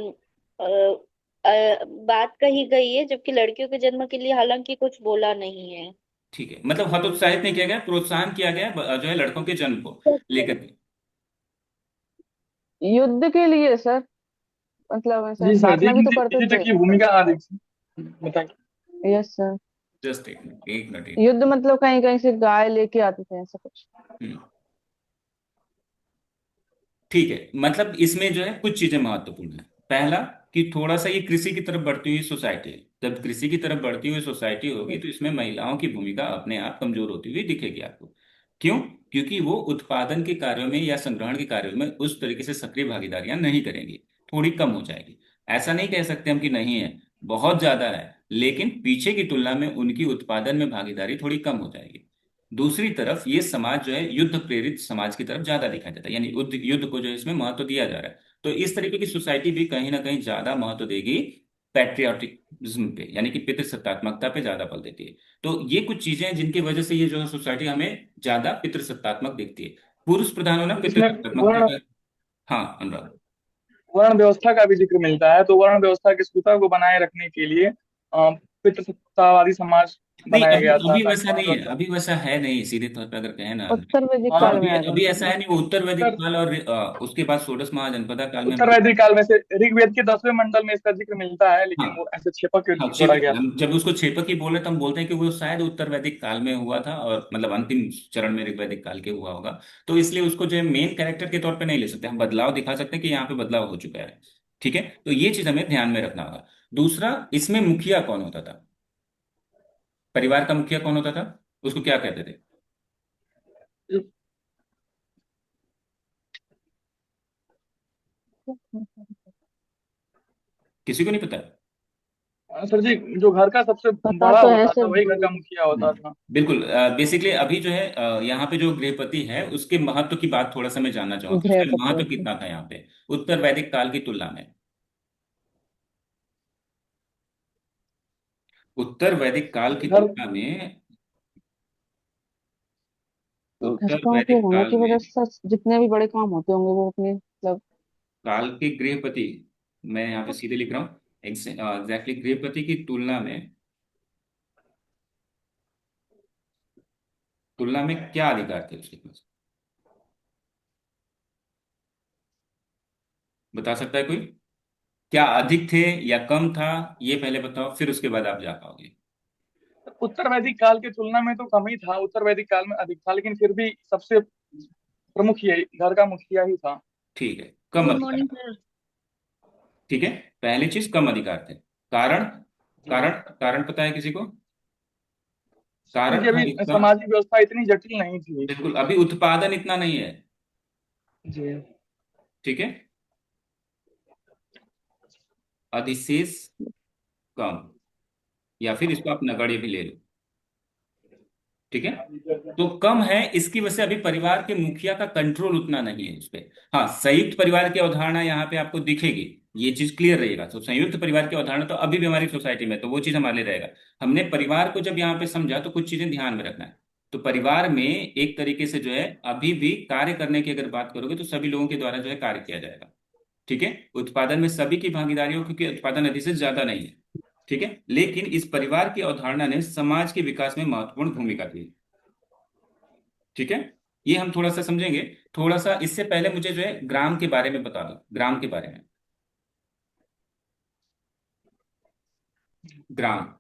अ, बात कही गई है, जबकि लड़कियों के जन्म के लिए हालांकि कुछ बोला नहीं है। ठीक है। मतलब हतोत्साहित नहीं किया गया, प्रोत्साहन किया गया जो है लड़कों के जन्म को लेकर के। युद्ध के लिए सर, मतलब ऐसे जी सर जी, बांटना भी तो करते युद्ध थे। की भूमिका अधिक थी। बताइए। Yes sir. जस्ट एक मिनट, एक मिनट, एक युद्ध मतलब कहीं कहीं से गाय लेके आते थे, ऐसा कुछ। मिनट। ठीक है, मतलब इसमें जो है कुछ चीजें महत्वपूर्ण है। पहला, कि थोड़ा सा ये कृषि की तरफ बढ़ती हुई सोसाइटी है। जब कृषि की तरफ बढ़ती हुई सोसाइटी होगी तो इसमें महिलाओं की भूमिका अपने आप कमजोर होती हुई दिखेगी आपको। क्यों? क्योंकि वो उत्पादन के कार्यों में या संग्रहण के कार्यों में उस तरीके से सक्रिय भागीदारियां नहीं करेंगी, थोड़ी कम हो जाएगी। ऐसा नहीं कह सकते हम कि नहीं है, बहुत ज्यादा है, लेकिन पीछे की तुलना में उनकी उत्पादन में भागीदारी थोड़ी कम हो जाएगी। दूसरी तरफ ये समाज जो है युद्ध प्रेरित समाज की तरफ ज्यादा दिखाई देता है, यानी युद्ध युद्ध को जो है इसमें महत्व दिया जा रहा है। तो इस तरीके की सोसाइटी भी कहीं ना कहीं ज्यादा महत्व देगी पैट्रियाटिज्म पे, यानी कि पितृसत्तात्मकता पे ज्यादा बल देती है। तो ये कुछ चीजें हैं जिनकी वजह से ये जो है सोसाइटी हमें ज्यादा पितृसत्तात्मक दिखती है। पुरुष प्रधान होना इसमें पितृसत्तात्मकता वर्ण का। हाँ अनुराग। वर्ण व्यवस्था का भी जिक्र मिलता है, तो वर्ण व्यवस्था की स्थिरता को बनाए रखने के लिए पितृसत्तावादी समाज नहीं, बनाया अभी गया था अभी ताकि वैसा वर्ण नहीं है, व्यवस्था। अभी वैसा है नहीं, सीधे तौर पे अगर कहें ना। उत्तर वैदिक हाँ, काल में अभी आएगा अभी ऐसा मतलब। है नहीं, वो उत्तर वैदिक उत्तर काल और उसके बाद षोडश महाजनपदा काल में उत्तर वैदिक काल में से ऋग्वेद के 10वें मंडल में इसका जिक्र मिलता है, लेकिन वो हाँ। ऐसे छेपक के हाँ, जोड़ा क्षेत्र गया था। हम जब उसको क्षेपक ही बोल रहे तो हम बोलते हैं कि वो शायद उत्तर वैदिक काल में हुआ था, और मतलब अंतिम चरण में ऋग वैदिक काल के हुआ होगा। तो इसलिए उसको जो है मेन कैरेक्टर के तौर पे नहीं ले सकते, हम बदलाव दिखा सकते हैं कि यहाँ पे बदलाव हो चुका है। ठीक है, तो ये चीज हमें ध्यान में रखना होगा। दूसरा, इसमें मुखिया कौन होता था? परिवार का मुखिया कौन होता था? उसको क्या कहते थे? किसी को नहीं पता? सर जी, जो घर का सबसे पता बड़ा तो है होता था सर। वही घर का मुखिया होता था। बिल्कुल। बेसिकली अभी जो है यहाँ पे जो गृहपति है उसके महत्व की बात थोड़ा सा मैं जानना चाहूंगा कि उसका गृहपति महत्व होते हैं। कितना था यहाँ पे उत्तर वैदिक काल की तुलना में। उत्तर वैदिक काल की घर तुलना में, घर उत्तर का वैदिक मुखिया होने काल की में वजह से सर जितने भी बड़े काम होते होंगे वो अपने मतलब। काल के गृहपति, मैं यहाँ पे सीधे लिख रहा हूँ, एग्जैक्टली गृहपति की तुलना में क्या अधिकार थे उसके पास? बता सकता है कोई? क्या अधिक थे या कम था? ये पहले बताओ, फिर उसके बाद आप जा पाओगे। उत्तर वैदिक काल की तुलना में तो कम ही था, उत्तर वैदिक काल में अधिक था, लेकिन फिर भी सबसे प्रमुख यही घर का मुखिया ही था। ठीक है, कम गुड अधिकार। Morning sir. ठीक है, पहली चीज कम अधिकार थे। कारण, जी। कारण पता है किसी को? कारण क्योंकि था अभी इसका, सामाजिक व्यवस्था इतनी जटिल नहीं थी। बिल्कुल अभी उत्पादन इतना नहीं है। जी। ठीक है, अधिशेष कम, या फिर इसको आप नगण्य भी ले लो। ठीक है, तो कम है, इसकी वजह से अभी परिवार के मुखिया का कंट्रोल उतना नहीं है उस पे। हाँ, संयुक्त परिवार की अवधारणा यहाँ पे आपको दिखेगी, ये चीज क्लियर रहेगा। तो संयुक्त परिवार की अवधारणा तो अभी भी हमारी सोसाइटी में, तो वो चीज हमारे लिए रहेगा। हमने परिवार को जब यहाँ पे समझा तो कुछ चीजें ध्यान में रखना है। तो परिवार में एक तरीके से जो है अभी भी कार्य करने की अगर बात करोगे तो सभी लोगों के द्वारा जो है कार्य किया जाएगा। ठीक है, उत्पादन में सभी की भागीदारी हो, क्योंकि उत्पादन अधिशेष ज्यादा नहीं है। ठीक है, लेकिन इस परिवार की अवधारणा ने समाज के विकास में महत्वपूर्ण भूमिका की। ठीक है, ये हम थोड़ा सा समझेंगे। थोड़ा सा इससे पहले मुझे जो है ग्राम के बारे में बता दो, ग्राम के बारे में। ग्राम।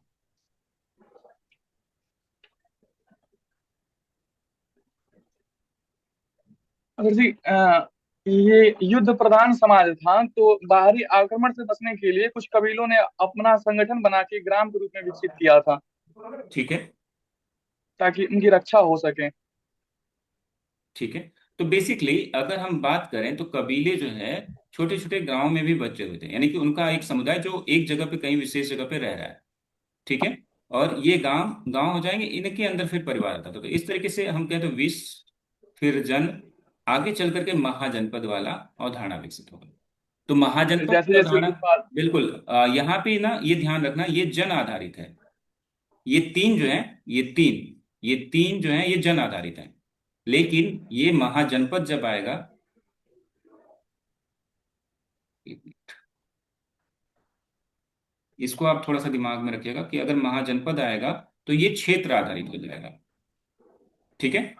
अगर जी ये युद्ध प्रधान समाज था, तो बाहरी आक्रमण से बचने के लिए कुछ कबीलों ने अपना संगठन बना के ग्राम के रूप में विकसित किया था, ठीक है। ताकि उनकी रक्षा हो सके। ठीक है, तो बेसिकली अगर हम बात करें तो कबीले जो है छोटे छोटे गांव में भी बचे हुए थे, यानी कि उनका एक समुदाय जो एक जगह पे कहीं विशेष जगह पे रह रहा है। ठीक है, और ये गांव गांव हो जाएंगे, इनके अंदर फिर परिवार आता था। तो इस तरीके से हम कहें तो विश्व, फिर जन, आगे चल करके महाजनपद वाला अवधारणा विकसित होगा। तो महाजनपद जैसे की जैसे अवधारणा, उत्पाद। बिल्कुल यहाँ पे ना ये ध्यान रखना, ये जन आधारित है। ये तीन जो है, ये तीन जो है ये जन आधारित है। लेकिन ये महाजनपद जब आएगा, इसको आप थोड़ा सा दिमाग में रखिएगा कि अगर महाजनपद आएगा तो ये क्षेत्र आधारित हो जाएगा। ठीक है,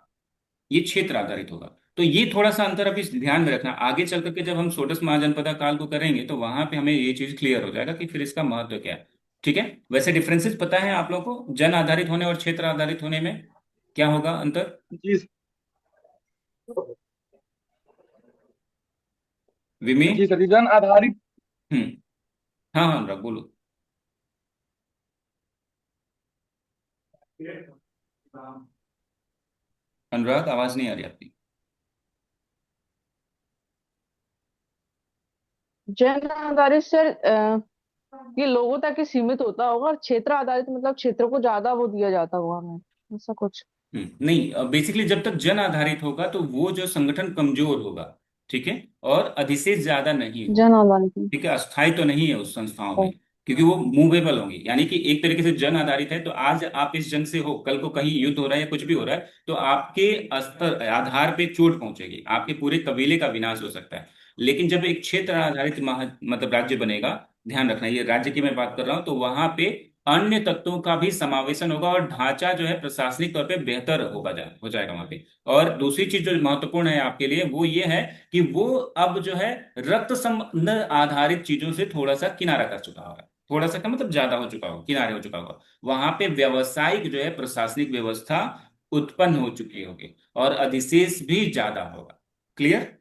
ये क्षेत्र आधारित होगा। तो ये थोड़ा सा अंतर अभी ध्यान में रखना, आगे चल करके जब हम षोडश महाजनपदा काल को करेंगे तो वहां पे हमें ये चीज क्लियर हो जाएगा कि फिर इसका महत्व क्या है। ठीक है, वैसे डिफरेंसेस पता है आप लोगों को जन आधारित होने और क्षेत्र आधारित होने में? क्या होगा अंतर? जी। विमी। जी सर, जन आधारित। हम्म। हाँ हाँ अनुराग बोलो। अनुराग आवाज नहीं आ रही आपकी। जन आधारित सर, ये लोगों तक ही सीमित होता होगा, और क्षेत्र आधारित मतलब क्षेत्र को ज्यादा वो दिया जाता होगा हमें, ऐसा कुछ। नहीं, बेसिकली जब तक जन आधारित होगा तो वो जो संगठन कमजोर होगा, ठीक है, और अधिशेष ज्यादा नहीं होगा। जन आधारित। ठीक है, अस्थायी तो नहीं है उस संस्थाओं ओ, में, क्योंकि वो मूवेबल होंगी। यानी कि एक तरीके से जन आधारित है तो आज आप इस जन से हो, कल को कहीं युद्ध हो रहा है या कुछ भी हो रहा है तो आपके स्तर आधार पे चोट पहुंचेगी, आपके पूरे कबीले का विनाश हो सकता है। लेकिन जब एक क्षेत्र आधारित मतलब राज्य बनेगा, ध्यान रखना ये राज्य की मैं बात कर रहा हूं, तो वहां पे अन्य तत्वों का भी समावेशन होगा और ढांचा जो है प्रशासनिक तौर पे बेहतर हो जाएगा वहां पे। और दूसरी चीज जो महत्वपूर्ण है आपके लिए वो ये है कि वो अब जो है रक्त संबंध आधारित चीजों से थोड़ा सा किनारा कर चुका होगा, थोड़ा सा का मतलब ज्यादा हो चुका होगा, किनारे हो चुका होगा। वहां पे व्यावसायिक जो है प्रशासनिक व्यवस्था उत्पन्न हो चुकी होगी और अधिशेष भी ज्यादा होगा। क्लियर?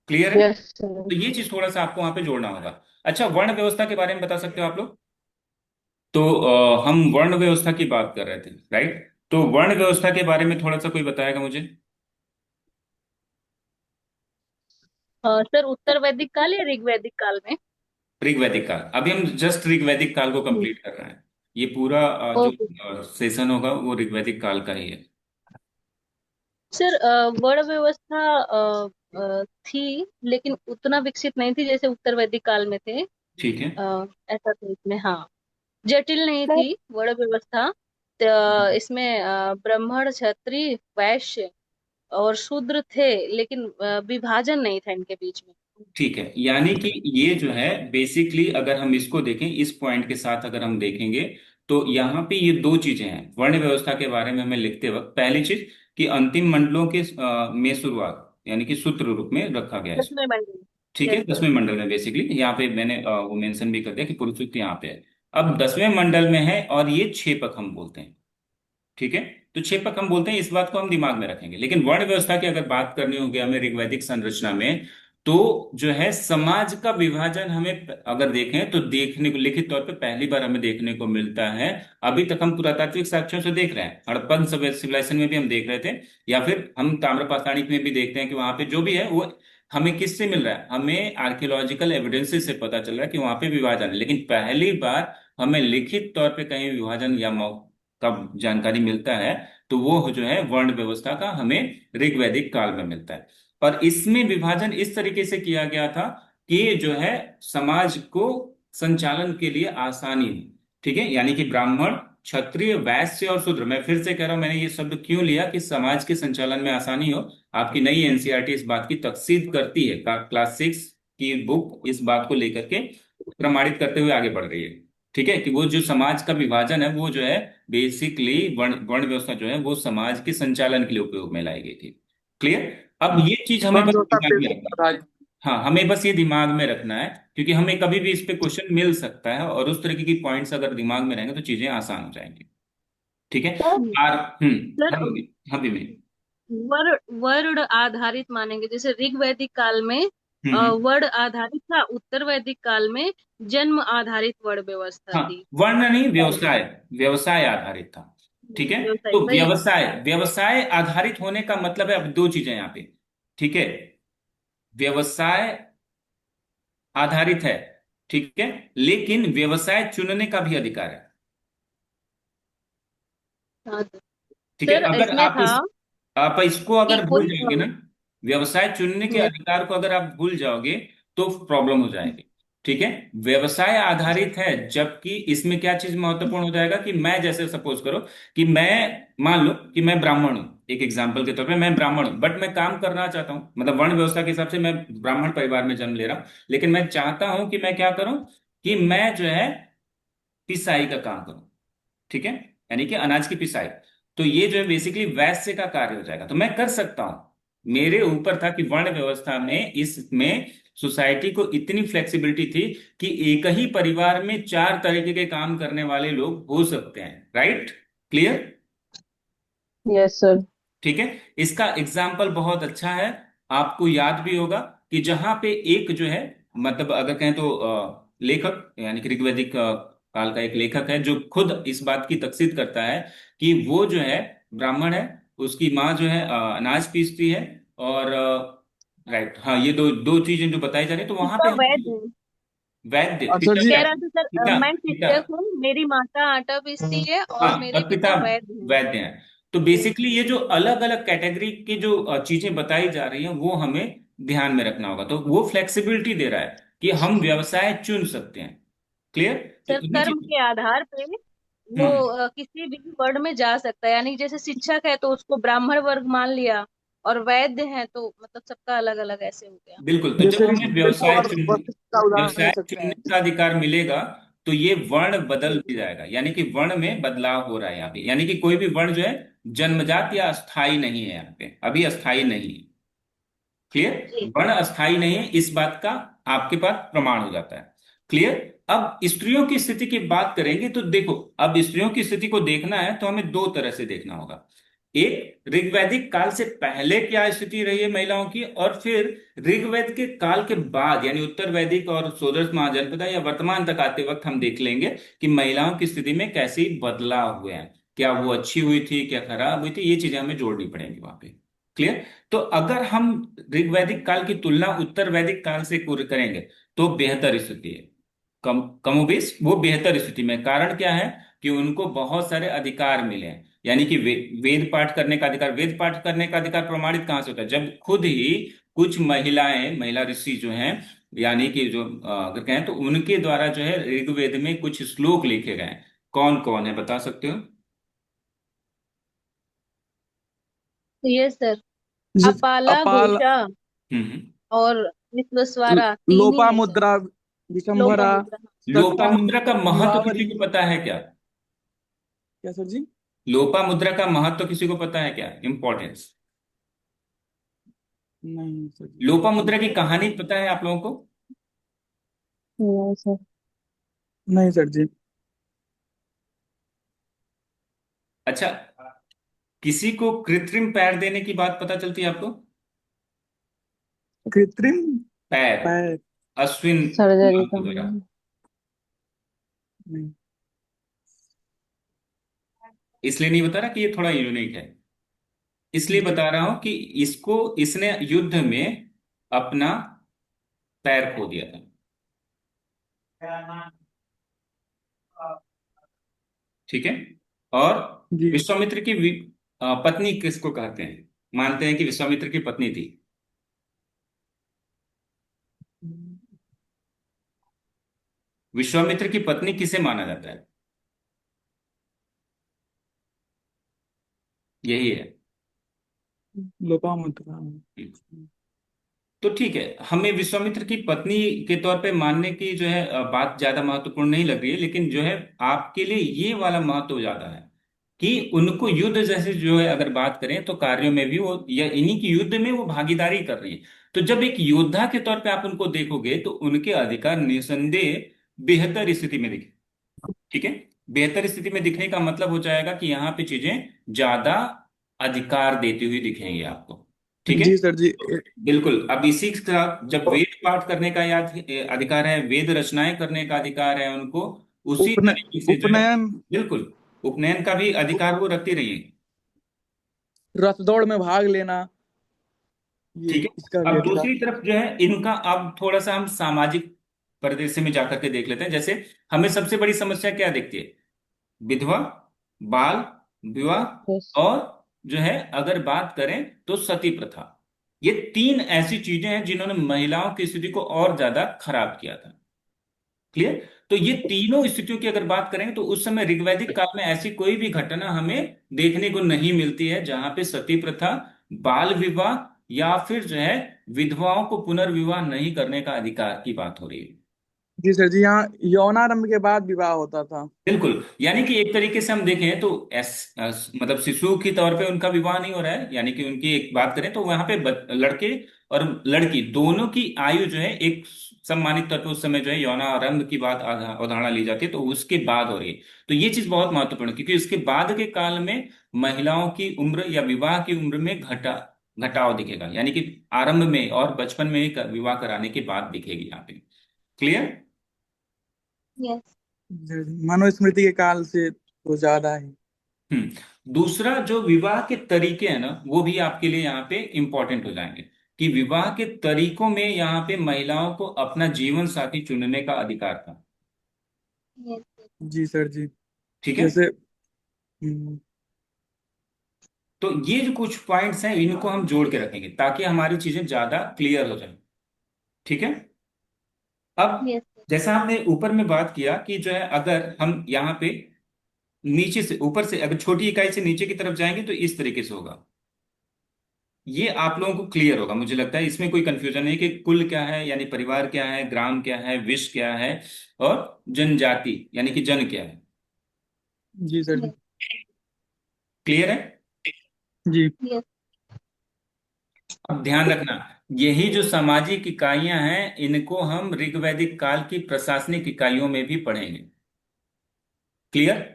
क्लियर है? Yes sir. तो ये चीज थोड़ा सा आपको वहां पे जोड़ना होगा। अच्छा, वर्ण व्यवस्था के बारे में बता सकते हो आप लोग? तो हम वर्ण व्यवस्था की बात कर रहे थे, राइट? तो वर्ण व्यवस्था के बारे में थोड़ा सा कोई बताएगा मुझे? सर उत्तर वैदिक काल या ऋग वैदिक काल में? ऋग्वैदिक काल, अभी हम जस्ट ऋग्वैदिक काल को हम्म। कंप्लीट कर रहे हैं। ये पूरा ओके। जो सेशन होगा वो ऋग्वैदिक काल का ही है। सर वर्ण व्यवस्था थी, लेकिन उतना विकसित नहीं थी जैसे उत्तर वैदिक काल में थे। ठीक है। ऐसा था इसमें, हाँ। जटिल नहीं सर, थी वर्ण व्यवस्था। तो इसमें ब्राह्मण, क्षत्रिय, वैश्य और शूद्र थे, लेकिन विभाजन नहीं था इनके बीच में। ठीक है, यानी कि ये जो है बेसिकली अगर हम इसको देखें इस पॉइंट के साथ अगर हम देखेंगे तो यहाँ पे ये दो चीजें हैं वर्ण व्यवस्था के बारे में हमें लिखते वक्त। पहली चीज कि अंतिम मंडलों के में शुरुआत यानी कि सूत्र रूप में रखा गया है इसको। दसवें मंडल। ठीक है, यस सर। 10वें मंडल में बेसिकली यहाँ पे मैंने वो मेंशन भी कर दिया कि पुरुष सूक्त यहाँ पे है। अब 10वें मंडल में है और ये छेपक हम बोलते हैं। ठीक है, तो छेपक हम बोलते हैं, इस बात को हम दिमाग में रखेंगे। लेकिन वर्ण व्यवस्था की अगर बात करनी होगी हमें ऋग्वैदिक संरचना में, तो जो है समाज का विभाजन हमें अगर देखें तो देखने को लिखित तौर पे पहली बार हमें देखने को मिलता है। अभी तक हम पुरातात्विक साक्ष्यों से देख रहे हैं, हड़प्पन सिविलाइजेशन में भी हम देख रहे थे, या फिर हम ताम्रपाषाणिक में भी देखते हैं कि वहां पे जो भी है वो हमें किससे मिल रहा है, हमें आर्कियोलॉजिकल एविडेंसेस से पता चल रहा है कि वहां पे विभाजन है। लेकिन पहली बार हमें लिखित तौर पे कहीं विभाजन या का जानकारी मिलता है तो वो जो है वर्ण व्यवस्था का हमें ऋग्वैदिक काल में मिलता है। और इसमें विभाजन इस तरीके से किया गया था कि जो है समाज को संचालन के लिए आसानी हो। ठीक है, यानी कि ब्राह्मण, क्षत्रिय, वैश्य और शूद्र, मैं फिर से कह रहा हूं मैंने ये शब्द क्यों लिया कि समाज के संचालन में आसानी हो। आपकी नई एनसीईआरटी इस बात की तकसीद करती है, क्लास 6 की बुक इस बात को लेकर के प्रमाणित करते हुए आगे बढ़ रही है। ठीक है, कि वो जो समाज का विभाजन है वो जो है बेसिकली वर्ण वर्ण व्यवस्था जो है वो समाज के संचालन के लिए उपयोग में लाई गई थी। क्लियर? अब ये चीज हमें वर्ण बस व्यवस्था दिमाग पे में रखनी है। आधारित। हाँ, हमें बस ये दिमाग में रखना है, क्योंकि हमें कभी भी इस पे क्वेश्चन मिल सकता है और उस तरीके की पॉइंट्स अगर दिमाग में रहेंगे तो चीजें आसान हो जाएंगी। ठीक है। सर। आर सर हाँ भी, हाँ भी मैं वर्ण आधारित मानेंगे, जैसे ऋग वैदिक काल में हम्म। वर्ण आधारित था, उत्तर वैदिक काल में जन्म आधारित वर्ण व्यवस्था हाँ, थी। वर्ण नहीं, व्यवसाय, व्यवसाय आधारित था। ठीक है, व्यवसाय तो वही। व्यवसाय व्यवसाय आधारित होने का मतलब है अब दो चीजें यहाँ पे। ठीक है, व्यवसाय आधारित है, ठीक है, लेकिन व्यवसाय चुनने का भी अधिकार है। हाँ ठीक है, सर, अगर इसमें आप था आप इसको कि अगर भूल कोई जाओगे ना, व्यवसाय चुनने के yes, अधिकार को अगर आप भूल जाओगे तो प्रॉब्लम हो जाएगी। ठीक है, व्यवसाय आधारित है, जबकि इसमें क्या चीज महत्वपूर्ण हो जाएगा कि मैं जैसे सपोज करो कि मैं मान लो कि मैं ब्राह्मण हूं, एक एग्जाम्पल के तौर पे मैं ब्राह्मण हूं बट मैं काम करना चाहता हूं, मतलब वर्ण व्यवस्था के हिसाब से मैं ब्राह्मण परिवार में जन्म ले रहा हूं, लेकिन मैं चाहता हूं कि मैं क्या करूं कि मैं जो है पिसाई का काम करूं। ठीक है, यानी कि अनाज की पिसाई। तो ये जो है बेसिकली वैश्य का कार्य हो जाएगा, तो मैं कर सकता हूं। मेरे ऊपर था कि वर्ण व्यवस्था में इसमें सोसाइटी को इतनी फ्लेक्सिबिलिटी थी कि एक ही परिवार में चार तरीके के काम करने वाले लोग हो सकते हैं। राइट? क्लियर? Yes sir. ठीक है, इसका एग्जाम्पल बहुत अच्छा है, आपको याद भी होगा। कि जहां पे एक जो है, मतलब अगर कहें तो लेखक यानी कि ऋग्वैदिक काल का एक लेखक है जो खुद इस बात की तकसीद करता है कि वो जो है ब्राह्मण है, उसकी माँ जो है अनाज पीसती है, और राइट, हाँ, ये दो दो चीजें जो बताई जा रही है, तो वहां पे पिता हम वैद है। वैद्य, और सर पिता जी, कह क्या है? रहा था सर, पिता, मैं पिता, शिक्षक हूँ, मेरी माता आटा पीसती है हाँ, और मेरे और पिता पिता वैद हैं। वैद्य हैं। तो बेसिकली ये जो अलग अलग कैटेगरी की जो चीजें बताई जा रही हैं वो हमें ध्यान में रखना होगा, तो वो फ्लेक्सिबिलिटी दे रहा है कि हम व्यवसाय चुन सकते हैं। क्लियर? तो सर इन्हीं कर्म चीज। के आधार पे वो हम्म। किसी भी वर्ण में जा सकता है, यानी जैसे शिक्षक है तो उसको ब्राह्मण वर्ग मान लिया, और वैद्य है तो मतलब सबका अलग अलग ऐसे हो गया। बिल्कुल, तो जब जैसे हमें ऋषि और वशिष्ठ का उदाहरण ले व्यवसाय सकते चुनने हैं। का अधिकार मिलेगा, तो ये वर्ण बदल भी जाएगा, यानी कि वर्ण में बदलाव हो रहा है यहाँ पे, यानी कि कोई भी वर्ण जो है जन्मजात या अस्थाई नहीं है, यहाँ पे अभी अस्थाई नहीं है। क्लियर? जी। वर्ण अस्थाई नहीं है, इस बात का आपके पास प्रमाण हो जाता है। क्लियर? अब स्त्रियों की स्थिति की बात करेंगे तो देखो, अब स्त्रियों की स्थिति को देखना है तो हमें दो तरह से देखना होगा। एक, ऋग्वैदिक काल से पहले क्या स्थिति रही है महिलाओं की, और फिर ऋग्वेद के काल के बाद यानी उत्तर वैदिक और सोदर महाजनपदा या वर्तमान तक आते वक्त हम देख लेंगे कि महिलाओं की स्थिति में कैसे बदलाव हुए हैं, क्या वो अच्छी हुई थी, क्या खराब हुई थी, ये चीजें हमें जोड़नी पड़ेंगी वहां पे। क्लियर? तो अगर हम ऋग्वैदिक काल की तुलना उत्तर वैदिक काल से करेंगे तो बेहतर स्थिति है, कम कमोबेश वो बेहतर स्थिति में। कारण क्या है कि उनको बहुत सारे अधिकार मिले हैं, यानी कि वेद पाठ करने का अधिकार। वेद पाठ करने का अधिकार प्रमाणित कहाँ से होता है? जब खुद ही कुछ महिलाएं, महिला ऋषि जो हैं, यानी कि जो अगर कहें तो उनके द्वारा जो है ऋग्वेद में कुछ श्लोक लिखे गए हैं। कौन कौन है, बता सकते हो? तो ये सर, जिस अपाला अपाल, घोषा हम्म। और विश्वस्वरा तीन ही है सर। लोपामुद्रा, विशंभरा, लोपामुद्रा। सत्ता, लोपामुद्रा का महत्व किसी निवावरी। को पता है क्या? क्या सर जी? लोपामुद्रा का महत्व किसी को पता है क्या, इंपॉर्टेंस? नहीं सर जी। लोपामुद्रा की कहानी पता है आप लोगों को? नहीं सर। नहीं सर जी। अच्छा, किसी को कृत्रिम पैर देने की बात पता चलती है आपको? कृत्रिम पैर, पैर? अश्विन सर्जरी नाम का। के द्वारा। नहीं। इसलिए नहीं बता रहा कि ये थोड़ा यूनिक है, इसलिए जी। बता रहा हूं कि इसको, इसने युद्ध में अपना पैर खो दिया था। ठीक है? और जी। विश्वामित्र की पत्नी किसको कहते हैं? मानते हैं कि विश्वामित्र की पत्नी थी। विश्वामित्र की पत्नी किसे माना जाता है? यही है। लोपामुद्रा। तो ठीक है, हमें विश्वामित्र की पत्नी के तौर पे मानने की जो है बात ज्यादा महत्वपूर्ण नहीं लग रही है, लेकिन जो है आपके लिए ये वाला महत्व ज्यादा है कि उनको युद्ध जैसे जो है अगर बात करें तो कार्यों में भी वो या इन्हीं की युद्ध में वो भागीदारी कर रही है। तो जब एक योद्धा के तौर पे आप उनको देखोगे तो उनके अधिकार निसंदेह बेहतर स्थिति में दिखे। ठीक है? बेहतर स्थिति में दिखने का मतलब हो जाएगा कि यहाँ पे चीजें ज्यादा अधिकार देती हुई दिखेंगी आपको। ठीक है? जी सर जी। बिल्कुल। अब इसी के साथ जब वेद पाठ करने का याद अधिकार है, वेद रचनाएं करने का अधिकार है उनको, उसी उपनय तरीके से जो है, उपनयन, बिल्कुल, उपनयन का भी अधिकार वो रखती रही है। रथ दौड़ में भाग लेना, ये ठीक है? इसका भी अब अधिकार। दूसरी तरफ जो है इनका, अब थोड़ा सा हम सामाजिक परिदृश्य में जाकर के देख लेते हैं। जैसे हमें सबसे बड़ी समस्या क्या दिखती है? विधवा, बाल यस। विवाह, और जो है अगर बात करें तो सती प्रथा। ये तीन ऐसी चीजें हैं जिन्होंने महिलाओं की स्थिति को और ज्यादा खराब किया था। क्लियर? तो ये तीनों स्थितियों की अगर बात करें तो उस समय ऋग्वैदिक काल में ऐसी कोई भी घटना हमें देखने को नहीं मिलती है जहां पे सती प्रथा, बाल विवाह, या फिर जो है विधवाओं को पुनर्विवाह नहीं करने का अधिकार की बात हो रही है। जी सर जी, यहाँ यौनारंभ के बाद विवाह होता था। बिल्कुल, यानी कि एक तरीके से हम देखें तो मतलब शिशु के तौर पे उनका विवाह नहीं हो रहा है, यानी कि उनकी एक बात करें तो वहां पे लड़के और लड़की दोनों की आयु जो है एक सम्मानित तौर पे उस समय जो है यौनारंभ की बात अवधारणा ली जाती है, तो उसके बाद हो रही है। तो ये चीज बहुत महत्वपूर्ण है क्योंकि उसके बाद के काल में महिलाओं की उम्र या विवाह की उम्र में घटाव दिखेगा, यानी कि आरंभ में और बचपन में ही विवाह कराने के बाद दिखेगी यहाँ पे। क्लियर? यस। मनुस्मृति के काल से तो ज्यादा ही। दूसरा जो विवाह के तरीके हैं ना, वो भी आपके लिए यहाँ पे इंपॉर्टेंट हो जाएंगे कि विवाह के तरीकों में यहाँ पे महिलाओं को अपना जीवन साथी चुनने का अधिकार था। यस। जी सर जी। ठीक है। जैसे हम्म, तो ये जो कुछ पॉइंट्स हैं इनको हम जोड़ के रखेंगे ताकि हमारी चीजें ज्यादा क्लियर हो जाए। ठीक है। अब यस। जैसा हमने ऊपर में बात किया कि जो है अगर हम यहाँ पे नीचे से ऊपर से अगर छोटी इकाई से नीचे की तरफ जाएंगे तो इस तरीके से होगा। ये आप लोगों को क्लियर होगा, मुझे लगता है इसमें कोई कंफ्यूजन नहीं कि कुल क्या है यानी परिवार क्या है, ग्राम क्या है, विश्व क्या है, और जनजाति यानी कि जन क्या है। जी सर जी। यस। क्लियर है? जी यस। अब ध्यान रखना, यही जो सामाजिक इकाइयां हैं इनको हम ऋग्वैदिक काल की प्रशासनिक इकाइयों में भी पढ़ेंगे। क्लियर?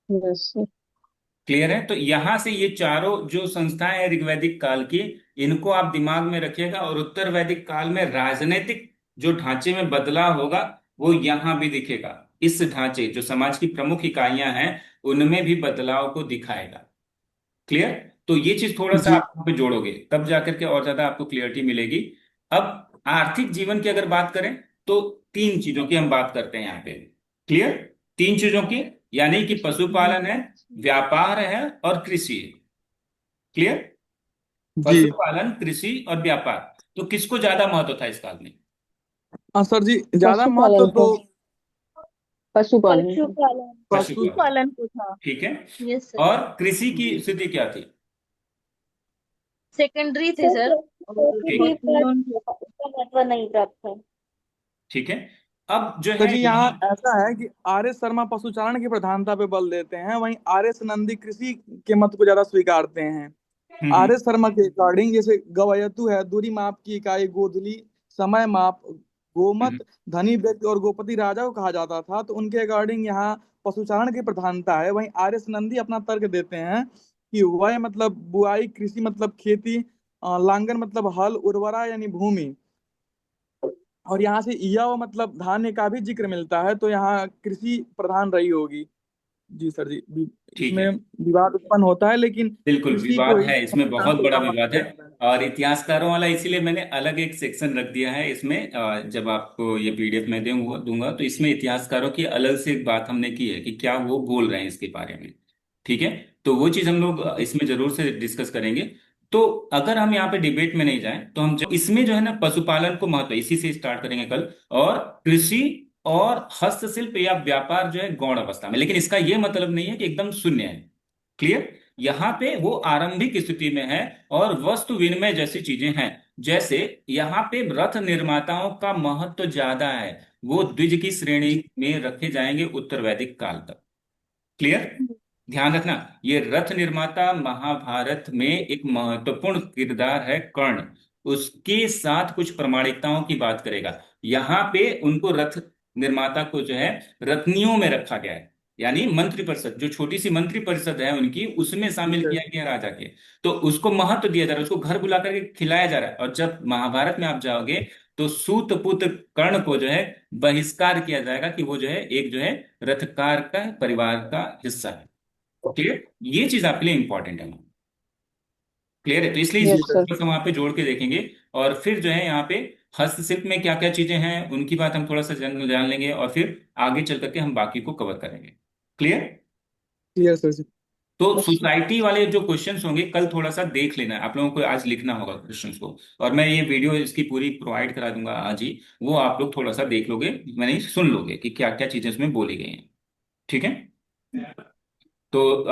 यस क्लियर है? तो यहां से ये चारों जो संस्थाएं हैं ऋग्वैदिक काल की, इनको आप दिमाग में रखिएगा, और उत्तर वैदिक काल में राजनीतिक जो ढांचे में बदलाव होगा वो यहां भी दिखेगा। इस ढांचे जो समाज की प्रमुख इकाइयां हैं उनमें भी बदलाव को दिखाएगा। क्लियर? तो ये चीज थोड़ा सा जी। आप वहाँ पे जोड़ोगे तब जाकर के और ज्यादा आपको क्लियरिटी मिलेगी। अब आर्थिक जीवन की अगर बात करें तो तीन चीजों की हम बात करते हैं यहाँ पे। क्लियर? तीन चीजों की, यानी कि पशुपालन है, व्यापार है और कृषि है। क्लियर? जी पशुपालन, कृषि और व्यापार। तो किसको ज्यादा महत्व था इस काल में? हाँ सर जी, ज्यादा महत्व पशुपालन तो को। पशुपालन को। पशुपालन। पशु। पशुपालन। पालन को था। ठीक है। Yes sir. और कृषि की जी स्थिति क्या थी? सेकेंडरी थे सर सर। और ठीक खेती है। बहुत पर उन्होंने। उसका महत्व नहीं प्राप्त था। ठीक है। अब जो सर है जी, यहाँ यहाँ ऐसा है कि आर एस शर्मा पशुचारण की प्रधानता पे बल देते हैं, वहीं आर एस नंदी कृषि के मत को ज्यादा स्वीकारते हैं। हम्म। आर एस शर्मा के अकॉर्डिंग जैसे गवयतु है, दूरी माप की इकाई गोधली, समय माप, हम्म। गोमत, धनी व्यक्ति और गोपति राजा को कहा जाता था, तो उनके अकॉर्डिंग यहाँ पशुचारण की प्रधानता है। वहीं आर एस नंदी अपना तर्क देते हैं कि वह मतलब बुआई, कृषि मतलब खेती, लांगन मतलब हल, उर्वरा यानी भूमि, और यहाँ से यव मतलब धान्य का भी जिक्र मिलता है, तो यहाँ कृषि प्रधान रही होगी। जी सर जी। ठीक है। इसमें विवाद उत्पन्न होता है, लेकिन बिल्कुल कृषि को विवाद ही है, इसमें पशुचारण बहुत को बड़ा ज्यादा माना विवाद है। जाता है। और इतिहासकारों वाला इसीलिए मैंने अलग एक सेक्शन रख दिया है इसमें। जब आपको ये पीडीएफ में दूंगा दूंगा तो इसमें इतिहासकारों की अलग से एक बात हमने की है कि क्या वो बोल रहे हैं इसके बारे में। ठीक है। तो वो चीज हम लोग इसमें जरूर से डिस्कस करेंगे। तो अगर हम यहाँ पे डिबेट में नहीं जाएं तो हम इसमें जो है ना पशुपालन को महत्व इसी से स्टार्ट करेंगे कल, और कृषि और हस्तशिल्प या व्यापार जो है गौण अवस्था में, लेकिन इसका ये मतलब नहीं है कि एकदम शून्य है। क्लियर? यहाँ पे वो आरंभिक स्थिति में है, और वस्तु विनिमय जैसी चीजें हैं। जैसे यहाँ पे रथ निर्माताओं का महत्व ज्यादा है, वो द्विज की श्रेणी में रखे जाएंगे उत्तर वैदिक काल तक। क्लियर? ध्यान रखना, ये रथ निर्माता महाभारत में एक महत्वपूर्ण किरदार है कर्ण, उसके साथ कुछ प्रामाणिकताओं की बात करेगा। यहाँ पे उनको रथ निर्माता को जो है रत्नियों में रखा गया है, यानी मंत्रिपरिषद जो छोटी सी मंत्रिपरिषद है उनकी उसमें जी शामिल सर। किया गया राजा के। तो उसको महत्व दिया जा रहा है, उसको घर बुला करके खिलाया जा रहा है। और जब महाभारत में आप जाओगे तो सूत पुत्र कर्ण को जो है बहिष्कार किया जाएगा कि वो जो है एक जो है रथकार का परिवार का हिस्सा है। क्लियर? ये चीज आपके लिए इंपॉर्टेंट है। क्लियर है? तो इसलिए जी यस इसको सर। सर। थोड़ा सा वहां पे जोड़ के देखेंगे। और फिर जो है यहाँ पे हस्तशिल्प में क्या क्या चीजें हैं उनकी बात हम थोड़ा सा जान लेंगे, और फिर आगे चल करके हम बाकी को कवर करेंगे। क्लियर? क्लियर सर जी। तो यस सर। सोसाइटी वाले जो क्वेश्चंस होंगे कल थोड़ा सा देख लेना है, आप लोगों को आज लिखना होगा क्वेश्चंस को, और मैं ये वीडियो इसकी पूरी प्रोवाइड करा दूंगा आज ही। वो आप लोग थोड़ा सा देख लोगे, मैंने सुन लोगे कि क्या क्या चीजें इसमें बोली गई हैं। ठीक है? तो